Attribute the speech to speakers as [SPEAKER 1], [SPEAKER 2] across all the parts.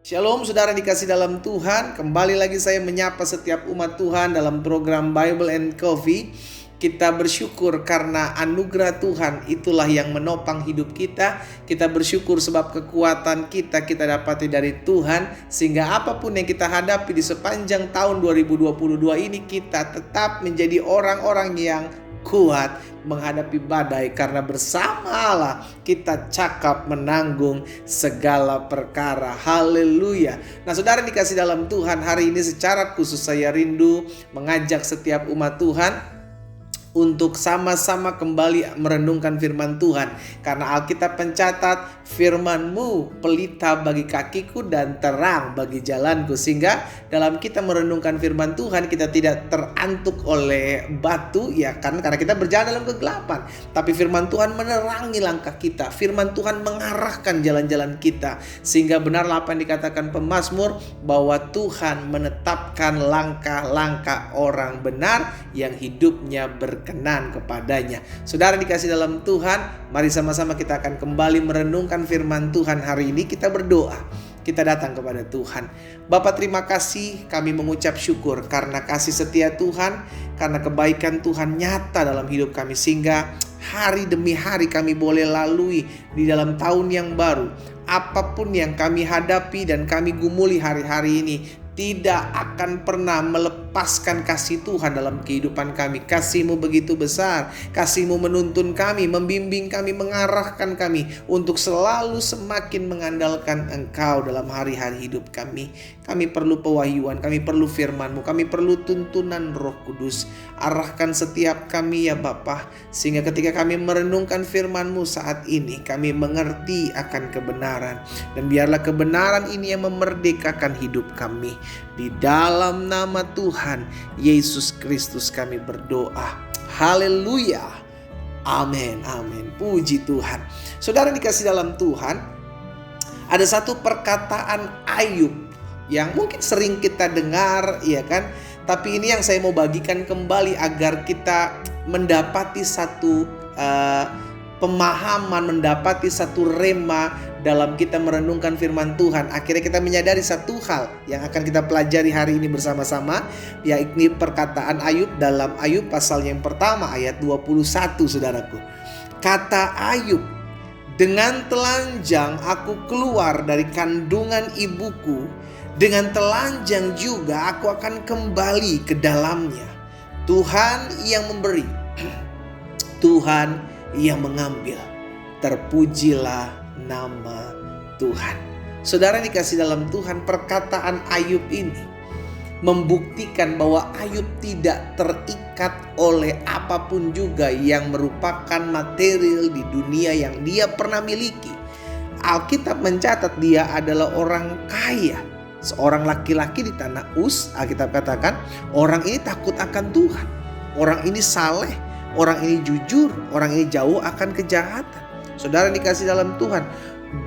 [SPEAKER 1] Shalom saudara dikasih dalam Tuhan. Kembali lagi saya menyapa setiap umat Tuhan dalam program Bible and Coffee. Kita bersyukur karena anugerah Tuhan itulah yang menopang hidup kita. Kita bersyukur sebab kekuatan kita dapati dari Tuhan. Sehingga apapun yang kita hadapi di sepanjang tahun 2022 ini, kita tetap menjadi orang-orang yang kuat menghadapi badai, karena bersama Allah kita cakap menanggung segala perkara. Haleluya. Nah saudara dikasih dalam Tuhan, hari ini secara khusus saya rindu mengajak setiap umat Tuhan untuk sama-sama kembali merenungkan firman Tuhan. Karena Alkitab mencatat, firman-Mu pelita bagi kakiku dan terang bagi jalanku. Sehingga dalam kita merenungkan firman Tuhan, kita tidak terantuk oleh batu, ya kan? Karena kita berjalan dalam kegelapan. Tapi firman Tuhan menerangi langkah kita. Firman Tuhan mengarahkan jalan-jalan kita. Sehingga benarlah apa yang dikatakan pemazmur, bahwa Tuhan menetapkan langkah-langkah orang benar yang hidupnya berkenan kepadanya. Saudara dikasih dalam Tuhan, mari sama-sama kita akan kembali merenungkan firman Tuhan hari ini. Kita berdoa, kita datang kepada Tuhan. Bapa, terima kasih, kami mengucap syukur karena kasih setia Tuhan, karena kebaikan Tuhan nyata dalam hidup kami, sehingga hari demi hari kami boleh lalui di dalam tahun yang baru. Apapun yang kami hadapi dan kami gumuli hari-hari ini, tidak akan pernah melepaskan kasih Tuhan dalam kehidupan kami. Kasih-Mu begitu besar. Kasih-Mu menuntun kami, membimbing kami, mengarahkan kami untuk selalu semakin mengandalkan Engkau dalam hari-hari hidup kami. Kami perlu pewahyuan, kami perlu firman-Mu, kami perlu tuntunan Roh Kudus. Arahkan setiap kami ya Bapa, sehingga ketika kami merenungkan firman-Mu saat ini, kami mengerti akan kebenaran. Dan biarlah kebenaran ini yang memerdekakan hidup kami. Di dalam nama Tuhan Yesus Kristus kami berdoa. Haleluya. Amin, amin. Puji Tuhan. Saudara dikasih dalam Tuhan, ada satu perkataan Ayub yang mungkin sering kita dengar, ya kan? Tapi ini yang saya mau bagikan kembali agar kita mendapati satu pemahaman, mendapati satu rema dalam kita merenungkan firman Tuhan. Akhirnya kita menyadari satu hal yang akan kita pelajari hari ini bersama-sama, yaitu perkataan Ayub dalam Ayub pasal yang pertama ayat 21, saudaraku. Kata Ayub, dengan telanjang aku keluar dari kandungan ibuku, dengan telanjang juga aku akan kembali ke dalamnya. Tuhan yang memberi, Tuhan yang mengambil. Terpujilah nama Tuhan. Saudara dikasih dalam Tuhan, perkataan Ayub ini membuktikan bahwa Ayub tidak terikat oleh apapun juga yang merupakan material di dunia yang dia pernah miliki. Alkitab mencatat dia adalah orang kaya, seorang laki-laki di tanah Uz. Alkitab katakan orang ini takut akan Tuhan, orang ini saleh, orang ini jujur, orang ini jauh akan kejahatan. Saudara dikasih dalam Tuhan,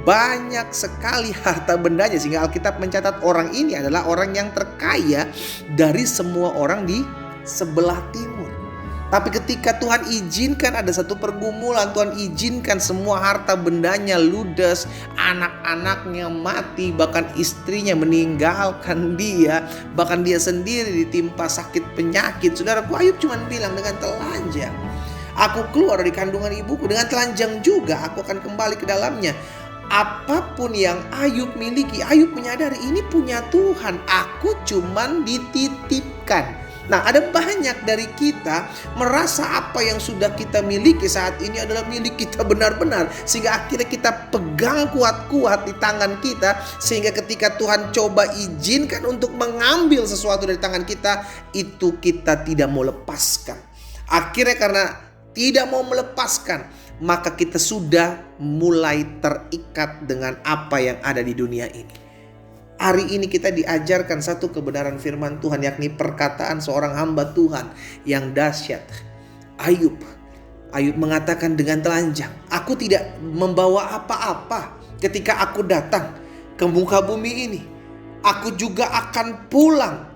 [SPEAKER 1] banyak sekali harta bendanya, sehingga Alkitab mencatat orang ini adalah orang yang terkaya dari semua orang di sebelah timur. Tapi ketika Tuhan izinkan ada satu pergumulan, Tuhan izinkan semua harta bendanya ludes, anak-anaknya mati, bahkan istrinya meninggalkan dia, bahkan dia sendiri ditimpa sakit penyakit. Saudaraku, Ayub cuma bilang, dengan telanjang aku keluar dari kandungan ibuku, dengan telanjang juga aku akan kembali ke dalamnya. Apapun yang Ayub miliki, Ayub menyadari ini punya Tuhan, aku cuman dititipkan. Nah, ada banyak dari kita merasa apa yang sudah kita miliki saat ini adalah milik kita benar-benar, sehingga akhirnya kita pegang kuat-kuat di tangan kita, sehingga ketika Tuhan coba izinkan untuk mengambil sesuatu dari tangan kita, itu kita tidak mau lepaskan. Akhirnya karena tidak mau melepaskan, maka kita sudah mulai terikat dengan apa yang ada di dunia ini. Hari ini kita diajarkan satu kebenaran firman Tuhan, yakni perkataan seorang hamba Tuhan yang dahsyat. Ayub mengatakan dengan telanjang, aku tidak membawa apa-apa ketika aku datang ke muka bumi ini. Aku juga akan pulang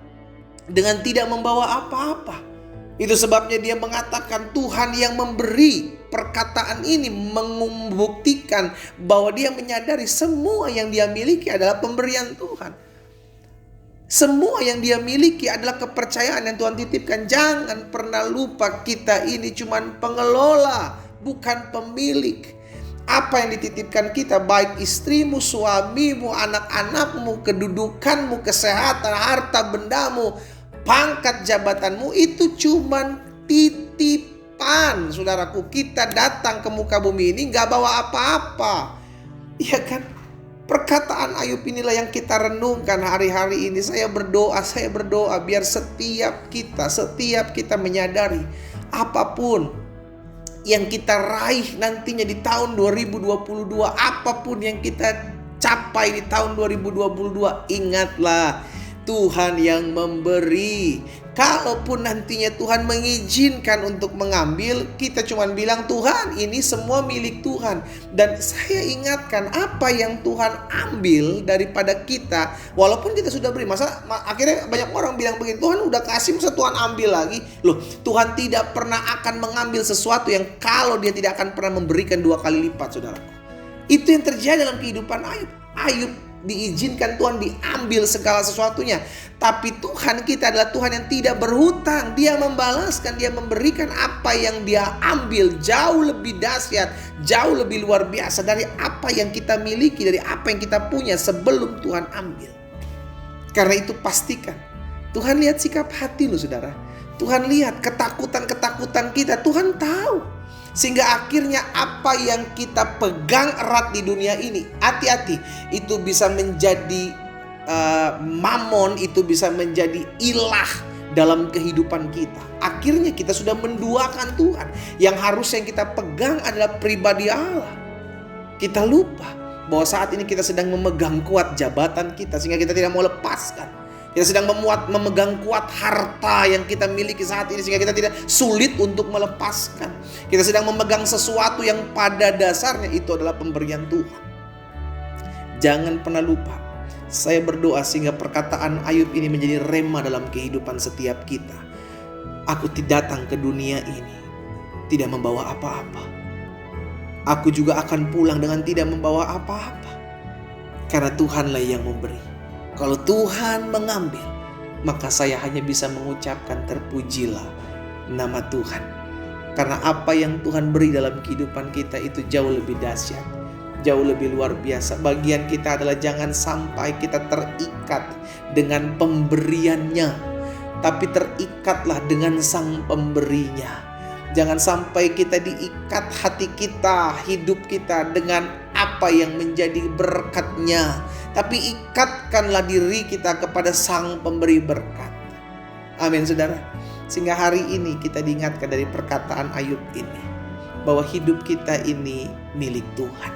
[SPEAKER 1] dengan tidak membawa apa-apa. Itu sebabnya dia mengatakan Tuhan yang memberi, perkataan ini membuktikan bahwa dia menyadari semua yang dia miliki adalah pemberian Tuhan. Semua yang dia miliki adalah kepercayaan yang Tuhan titipkan. Jangan pernah lupa, kita ini cuma pengelola, bukan pemilik. Apa yang dititipkan kita, baik istrimu, suamimu, anak-anakmu, kedudukanmu, kesehatan, harta bendamu, pangkat jabatanmu, itu cuma titipan. Saudaraku, kita datang ke muka bumi ini gak bawa apa-apa. Iya kan? Perkataan Ayub inilah yang kita renungkan hari-hari ini. Saya berdoa biar setiap kita menyadari apapun yang kita raih nantinya di tahun 2022, apapun yang kita capai di tahun 2022, ingatlah Tuhan yang memberi. Kalaupun nantinya Tuhan mengizinkan untuk mengambil, kita cuma bilang, Tuhan, ini semua milik Tuhan. Dan saya ingatkan, apa yang Tuhan ambil daripada kita, walaupun kita sudah beri. Akhirnya banyak orang bilang begini, Tuhan udah kasih, masa Tuhan ambil lagi? Loh, Tuhan tidak pernah akan mengambil sesuatu yang kalau dia tidak akan pernah memberikan 2 kali lipat, saudaraku. Itu yang terjadi dalam kehidupan Ayub. Ayub diizinkan Tuhan diambil segala sesuatunya. Tapi Tuhan kita adalah Tuhan yang tidak berhutang. Dia membalaskan, dia memberikan apa yang dia ambil jauh lebih dahsyat, jauh lebih luar biasa dari apa yang kita miliki, dari apa yang kita punya sebelum Tuhan ambil. Karena itu pastikan Tuhan lihat sikap hati lu, saudara. Tuhan lihat ketakutan-ketakutan kita. Tuhan tahu. Sehingga akhirnya apa yang kita pegang erat di dunia ini, hati-hati, itu bisa menjadi mamon, itu bisa menjadi ilah dalam kehidupan kita. Akhirnya kita sudah menduakan Tuhan. Yang harusnya yang kita pegang adalah pribadi Allah. Kita lupa bahwa saat ini kita sedang memegang kuat jabatan kita, sehingga kita tidak mau lepaskan. Kita sedang memegang kuat harta yang kita miliki saat ini, sehingga kita tidak sulit untuk melepaskan. Kita sedang memegang sesuatu yang pada dasarnya itu adalah pemberian Tuhan. Jangan pernah lupa. Saya berdoa sehingga perkataan Ayub ini menjadi rema dalam kehidupan setiap kita. Aku datang ke dunia ini tidak membawa apa-apa. Aku juga akan pulang dengan tidak membawa apa-apa. Karena Tuhanlah yang memberi. Kalau Tuhan mengambil, maka saya hanya bisa mengucapkan terpujilah nama Tuhan. Karena apa yang Tuhan beri dalam kehidupan kita itu jauh lebih dahsyat, jauh lebih luar biasa. Bagian kita adalah jangan sampai kita terikat dengan pemberiannya, tapi terikatlah dengan sang pemberinya. Jangan sampai kita diikat hati kita, hidup kita dengan apa yang menjadi berkatnya, tapi ikatkanlah diri kita kepada sang pemberi berkat. Amin, saudara. Sehingga hari ini kita diingatkan dari perkataan Ayub ini, bahwa hidup kita ini milik Tuhan.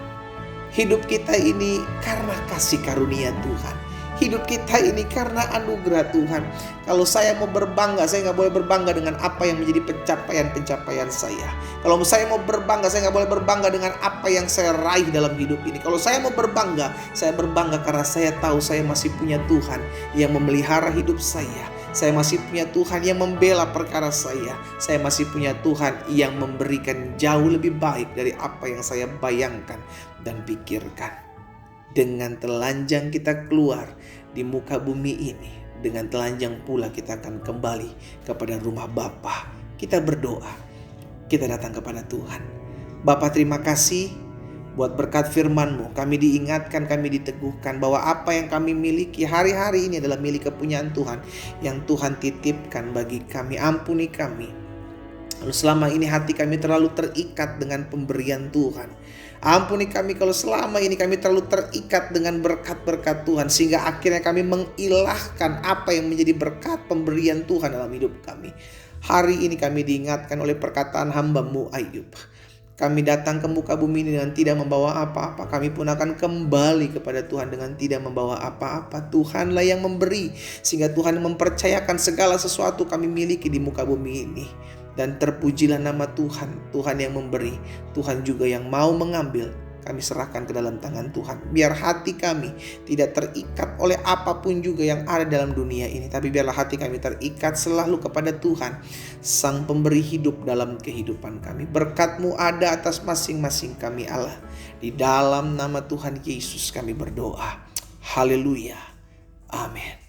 [SPEAKER 1] Hidup kita ini karena kasih karunia Tuhan. Hidup kita ini karena anugerah Tuhan. Kalau saya mau berbangga, saya nggak boleh berbangga dengan apa yang menjadi pencapaian-pencapaian saya. Kalau saya mau berbangga, saya nggak boleh berbangga dengan apa yang saya raih dalam hidup ini. Kalau saya mau berbangga, saya berbangga karena saya tahu saya masih punya Tuhan yang memelihara hidup saya. Saya masih punya Tuhan yang membela perkara saya. Saya masih punya Tuhan yang memberikan jauh lebih baik dari apa yang saya bayangkan dan pikirkan. Dengan telanjang kita keluar di muka bumi ini, dengan telanjang pula kita akan kembali kepada rumah Bapa. Kita berdoa, kita datang kepada Tuhan. Bapa, terima kasih buat berkat firman-Mu. Kami diingatkan, kami diteguhkan bahwa apa yang kami miliki hari-hari ini adalah milik kepunyaan Tuhan, yang Tuhan titipkan bagi kami. Ampuni kami, lalu selama ini hati kami terlalu terikat dengan pemberian Tuhan. Ampuni kami kalau selama ini kami terlalu terikat dengan berkat-berkat Tuhan, sehingga akhirnya kami mengilahkan apa yang menjadi berkat pemberian Tuhan dalam hidup kami. Hari ini kami diingatkan oleh perkataan hamba-Mu Ayub. Kami datang ke muka bumi ini dengan tidak membawa apa-apa. Kami pun akan kembali kepada Tuhan dengan tidak membawa apa-apa. Tuhanlah yang memberi, sehingga Tuhan mempercayakan segala sesuatu kami miliki di muka bumi ini. Dan terpujilah nama Tuhan, Tuhan yang memberi, Tuhan juga yang mau mengambil. kami serahkan ke dalam tangan Tuhan. Biar hati kami tidak terikat oleh apapun juga yang ada dalam dunia ini, tapi biarlah hati kami terikat selalu kepada Tuhan, Sang Pemberi hidup dalam kehidupan kami. Berkat-Mu ada atas masing-masing kami Allah. Di dalam nama Tuhan Yesus kami berdoa. Haleluya. Amin.